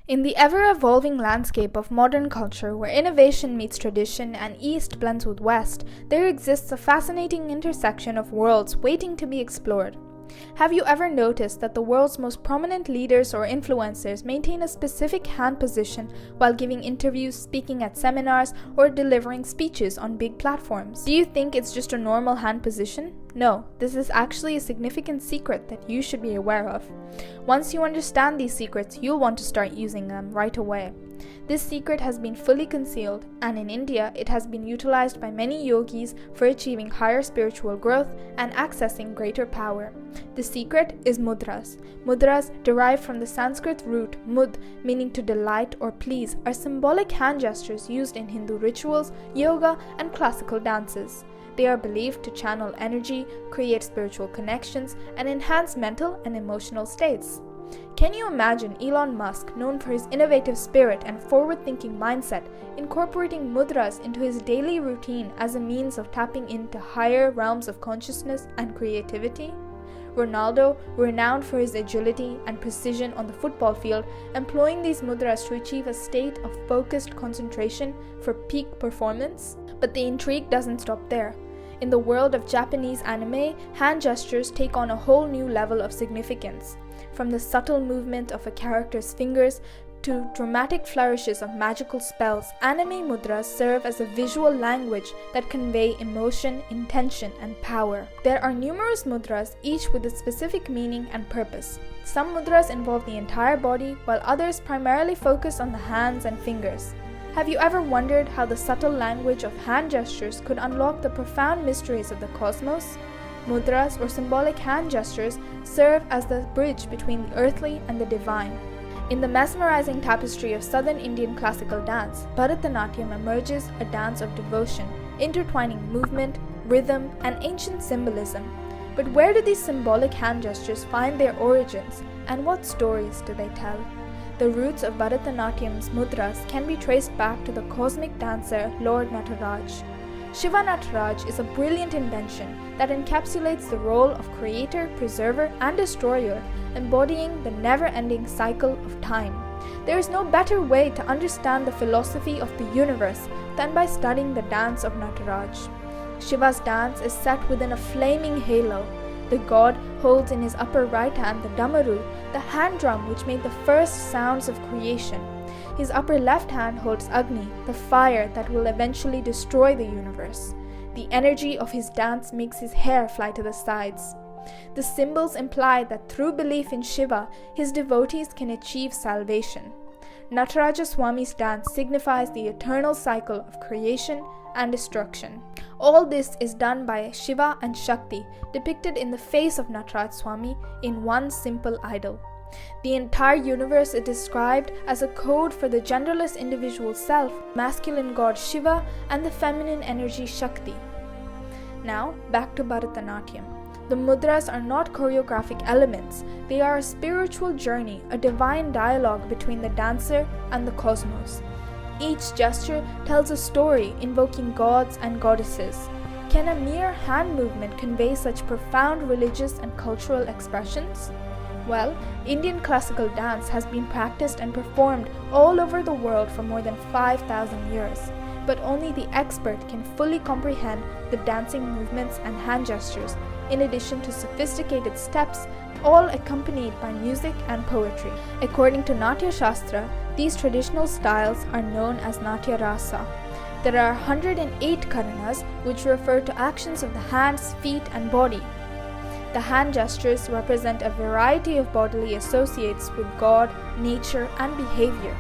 In the ever-evolving landscape of modern culture where innovation meets tradition and East blends with West, there exists a fascinating intersection of worlds waiting to be explored. Have you ever noticed that the world's most prominent leaders or influencers maintain a specific hand position while giving interviews, speaking at seminars, or delivering speeches on big platforms? Do you think it's just a normal hand position? No, this is actually a significant secret that you should be aware of. Once you understand these secrets, you'll want to start using them right away. This secret has been fully concealed, and in India, it has been utilized by many yogis for achieving higher spiritual growth and accessing greater power. The secret is mudras. Mudras, derived from the Sanskrit root mud, meaning to delight or please, are symbolic hand gestures used in Hindu rituals, yoga, and classical dances. They are believed to channel energy, create spiritual connections, and enhance mental and emotional states. Can you imagine Elon Musk, known for his innovative spirit and forward-thinking mindset, incorporating mudras into his daily routine as a means of tapping into higher realms of consciousness and creativity? Ronaldo, renowned for his agility and precision on the football field, employing these mudras to achieve a state of focused concentration for peak performance? But the intrigue doesn't stop there. In the world of Japanese anime, hand gestures take on a whole new level of significance. From the subtle movement of a character's fingers to dramatic flourishes of magical spells, anime mudras serve as a visual language that convey emotion, intention, and power. There are numerous mudras, each with a specific meaning and purpose. Some mudras involve the entire body, while others primarily focus on the hands and fingers. Have you ever wondered how the subtle language of hand gestures could unlock the profound mysteries of the cosmos? Mudras, or symbolic hand gestures, serve as the bridge between the earthly and the divine. In the mesmerizing tapestry of southern Indian classical dance, Bharatanatyam emerges a dance of devotion, intertwining movement, rhythm, and ancient symbolism. But where do these symbolic hand gestures find their origins, and what stories do they tell? The roots of Bharatanatyam's mudras can be traced back to the cosmic dancer Lord Nataraj. Shiva Nataraj is a brilliant invention that encapsulates the role of creator, preserver, and destroyer, embodying the never-ending cycle of time. There is no better way to understand the philosophy of the universe than by studying the dance of Nataraj. Shiva's dance is set within a flaming halo. The god holds in his upper right hand the damaru, the hand drum which made the first sounds of creation. His upper left hand holds Agni, the fire that will eventually destroy the universe. The energy of his dance makes his hair fly to the sides. The symbols imply that through belief in Shiva, his devotees can achieve salvation. Nataraja Swami's dance signifies the eternal cycle of creation and destruction. All this is done by Shiva and Shakti, depicted in the face of Nataraj Swami in one simple idol. The entire universe is described as a code for the genderless individual self, masculine god Shiva, and the feminine energy Shakti. Now, back to Bharatanatyam. The mudras are not choreographic elements, they are a spiritual journey, a divine dialogue between the dancer and the cosmos. Each gesture tells a story invoking gods and goddesses. Can a mere hand movement convey such profound religious and cultural expressions? Well, Indian classical dance has been practiced and performed all over the world for more than 5,000 years, but only the expert can fully comprehend the dancing movements and hand gestures, in addition to sophisticated steps, all accompanied by music and poetry. According to Natya Shastra, these traditional styles are known as Natya Rasa. There are 108 karanas, which refer to actions of the hands, feet, and body. The hand gestures represent a variety of bodily associates with God, nature, and behavior.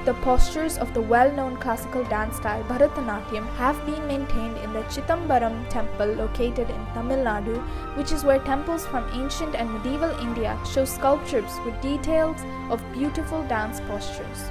The postures of the well-known classical dance style Bharatanatyam have been maintained in the Chittambaram temple located in Tamil Nadu, which is where temples from ancient and medieval India show sculptures with details of beautiful dance postures.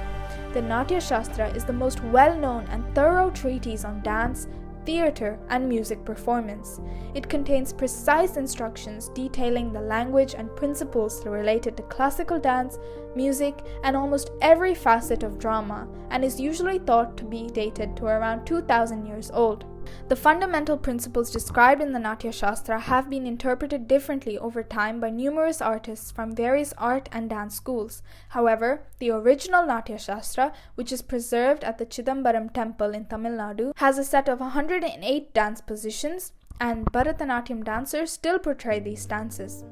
The Natya Shastra is the most well-known and thorough treatise on dance, theater, and music performance. It contains precise instructions detailing the language and principles related to classical dance, music, and almost every facet of drama, and is usually thought to be dated to around 2000 years old. The fundamental principles described in the Natya Shastra have been interpreted differently over time by numerous artists from various art and dance schools. However, the original Natya Shastra, which is preserved at the Chidambaram temple in Tamil Nadu, has a set of 108 dance positions, and Bharatanatyam dancers still portray these dances.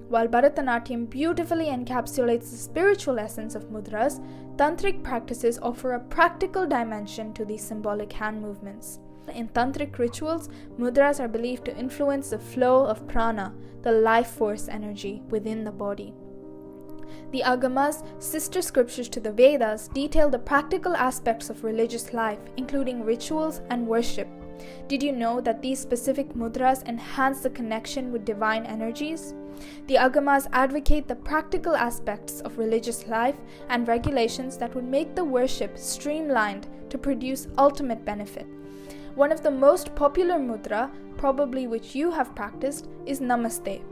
While Bharatanatyam beautifully encapsulates the spiritual essence of mudras, Tantric practices offer a practical dimension to these symbolic hand movements. In Tantric rituals, mudras are believed to influence the flow of prana, the life force energy within the body. The Agamas, sister scriptures to the Vedas, detail the practical aspects of religious life, including rituals and worship. Did you know that these specific mudras enhance the connection with divine energies? The Agamas advocate the practical aspects of religious life and regulations that would make the worship streamlined to produce ultimate benefit. One of the most popular mudra, probably which you have practiced, is Namaste.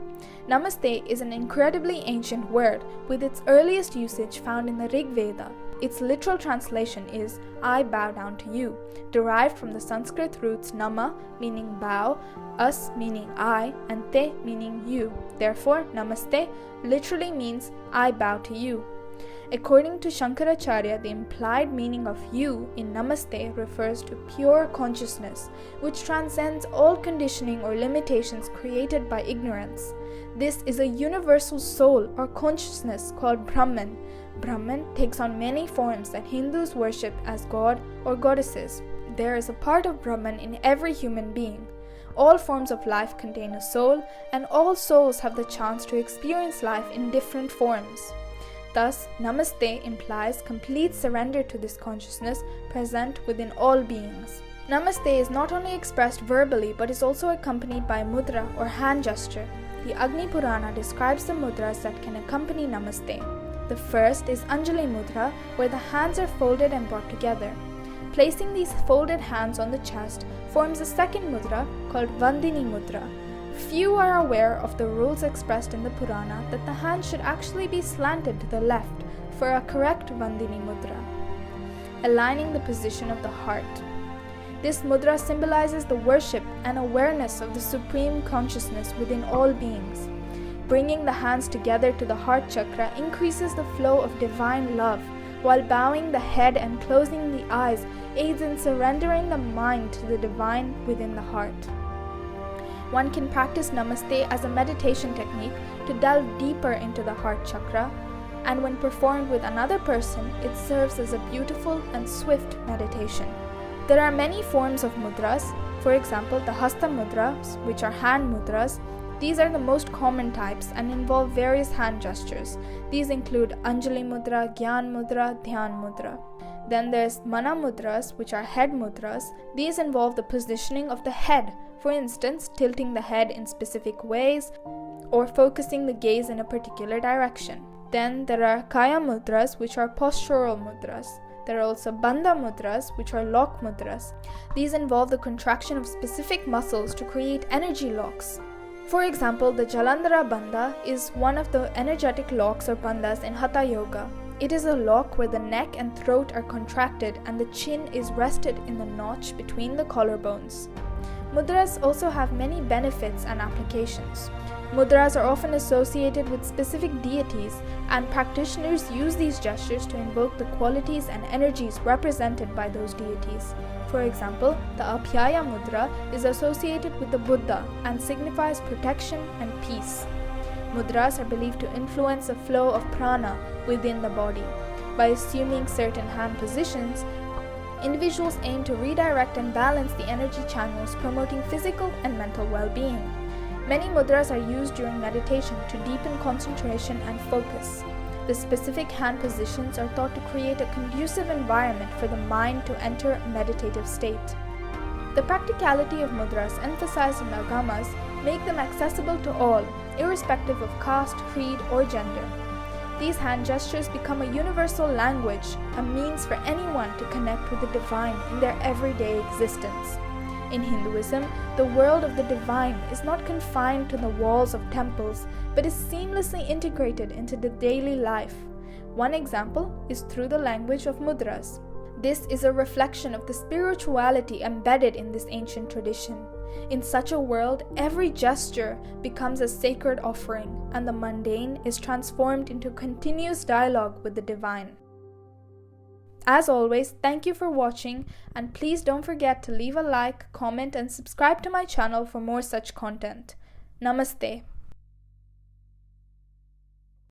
Namaste is an incredibly ancient word, with its earliest usage found in the Rig Veda. Its literal translation is, I bow down to you, derived from the Sanskrit roots nama, meaning bow, us meaning I, and te meaning you. Therefore, Namaste literally means, I bow to you. According to Shankaracharya, the implied meaning of you in Namaste refers to pure consciousness, which transcends all conditioning or limitations created by ignorance. This is a universal soul or consciousness called Brahman. Brahman takes on many forms that Hindus worship as god or goddesses. There is a part of Brahman in every human being. All forms of life contain a soul, and all souls have the chance to experience life in different forms. Thus, Namaste implies complete surrender to this consciousness present within all beings. Namaste is not only expressed verbally but is also accompanied by mudra or hand gesture. The Agni Purana describes the mudras that can accompany Namaste. The first is Anjali Mudra, where the hands are folded and brought together. Placing these folded hands on the chest forms a second mudra called Vandini Mudra. Few are aware of the rules expressed in the Purana that the hands should actually be slanted to the left for a correct Vandini Mudra, aligning the position of the heart. This mudra symbolizes the worship and awareness of the supreme consciousness within all beings. Bringing the hands together to the heart chakra increases the flow of divine love, while bowing the head and closing the eyes aids in surrendering the mind to the divine within the heart. One can practice Namaste as a meditation technique to delve deeper into the heart chakra, and when performed with another person, it serves as a beautiful and swift meditation. There are many forms of mudras. For example, the Hasta mudras, which are hand mudras. These are the most common types and involve various hand gestures. These include Anjali Mudra, Gyan Mudra, Dhyan Mudra. Then there's Mana Mudras, which are head mudras. These involve the positioning of the head, for instance, tilting the head in specific ways or focusing the gaze in a particular direction. Then there are Kaya Mudras, which are postural mudras. There are also Bandha Mudras, which are lock mudras. These involve the contraction of specific muscles to create energy locks. For example, the Jalandhara Bandha is one of the energetic locks or bandhas in Hatha Yoga. It is a lock where the neck and throat are contracted and the chin is rested in the notch between the collarbones. Mudras also have many benefits and applications. Mudras are often associated with specific deities, and practitioners use these gestures to invoke the qualities and energies represented by those deities. For example, the Apyaya Mudra is associated with the Buddha and signifies protection and peace. Mudras are believed to influence the flow of prana within the body. By assuming certain hand positions, individuals aim to redirect and balance the energy channels, promoting physical and mental well-being. Many mudras are used during meditation to deepen concentration and focus. The specific hand positions are thought to create a conducive environment for the mind to enter a meditative state. The practicality of mudras emphasized in the Agamas make them accessible to all, irrespective of caste, creed, or gender. These hand gestures become a universal language, a means for anyone to connect with the divine in their everyday existence. In Hinduism, the world of the divine is not confined to the walls of temples, but is seamlessly integrated into the daily life. One example is through the language of mudras. This is a reflection of the spirituality embedded in this ancient tradition. In such a world, every gesture becomes a sacred offering, and the mundane is transformed into continuous dialogue with the divine. As always, thank you for watching, and please don't forget to leave a like, comment, and subscribe to my channel for more such content. Namaste.